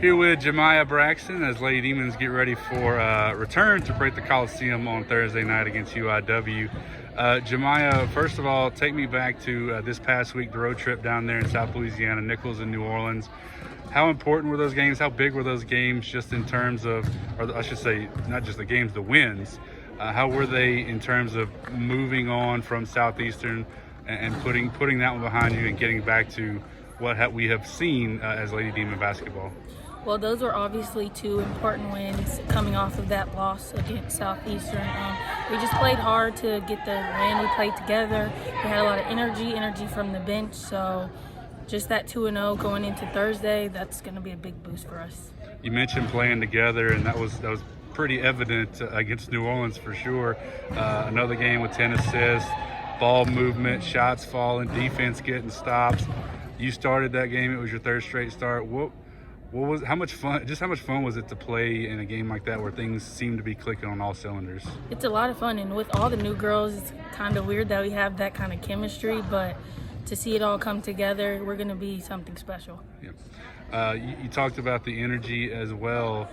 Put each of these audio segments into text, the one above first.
Here with JaMiya Braxton as Lady Demons get ready for return to break the Coliseum on Thursday night against UIW. JaMiya, first of all, take me back to this past week, the road trip down there in South Louisiana, Nichols and New Orleans. How important were those games? How big were those games just in terms of, or I should say, not just the games, the wins? How were they in terms of moving on from Southeastern and putting that one behind you and getting back to what we have seen as Lady Demon basketball? Well, those were obviously two important wins coming off of that loss against Southeastern. We just played hard to get the win. We played together. We had a lot of energy from the bench. So just that 2-0 going into Thursday, that's going to be a big boost for us. You mentioned playing together, and that was pretty evident against New Orleans for sure. Another game with 10 assists, ball movement, shots falling, defense getting stops. You started that game. It was your third straight start. How much fun was it to play in a game like that where things seem to be clicking on all cylinders? It's a lot of fun, and with all the new girls, it's kind of weird that we have that kind of chemistry, but to see it all come together, we're going to be something special. Yeah. You talked about the energy as well.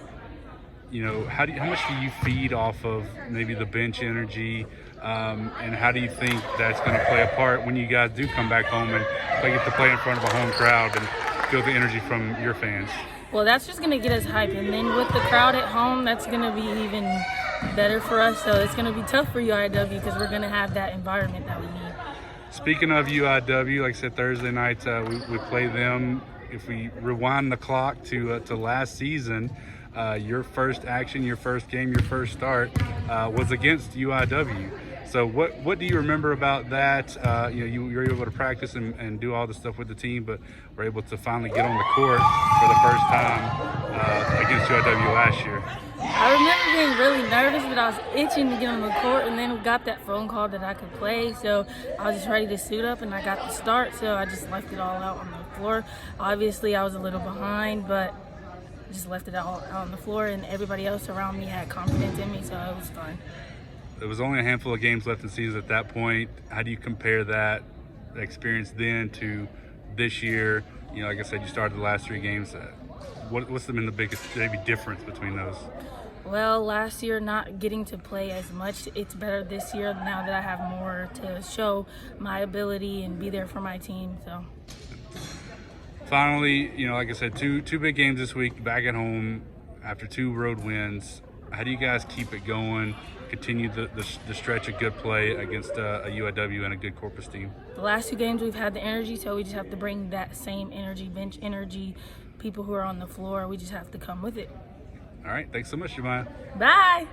You know, how much do you feed off of maybe the bench energy, and how do you think that's going to play a part when you guys do come back home and get to play in front of a home crowd and feel the energy from your fans? Well, that's just going to get us hyped, and then with the crowd at home, that's going to be even better for us. So it's going to be tough for UIW because we're going to have that environment that we need. Speaking of UIW, like I said, Thursday night we play them. If we rewind the clock to last season, your first action, your first game, your first start was against UIW. So what do you remember about that? You were able to practice and do all the stuff with the team, but were able to finally get on the court for the first time against UIW last year. I remember being really nervous, but I was itching to get on the court, and then we got that phone call that I could play, so I was just ready to suit up, and I got the start, so I just left it all out on the floor. Obviously, I was a little behind, but just left it all out on the floor, and everybody else around me had confidence in me, so it was fun. There was only a handful of games left in the season at that point. How do you compare that experience then to this year? You know, like I said, you started the last 3 games. What's been the biggest maybe difference between those? Well, last year not getting to play as much. It's better this year now that I have more to show my ability and be there for my team. So. Finally, you know, like I said, two big games this week, back at home after 2 road wins. How do you guys keep it going, continue the stretch of good play against a UIW and a good Corpus team? The last 2 games we've had the energy, so we just have to bring that same energy, bench energy, people who are on the floor. We just have to come with it. All right, thanks so much, JaMiya. Bye.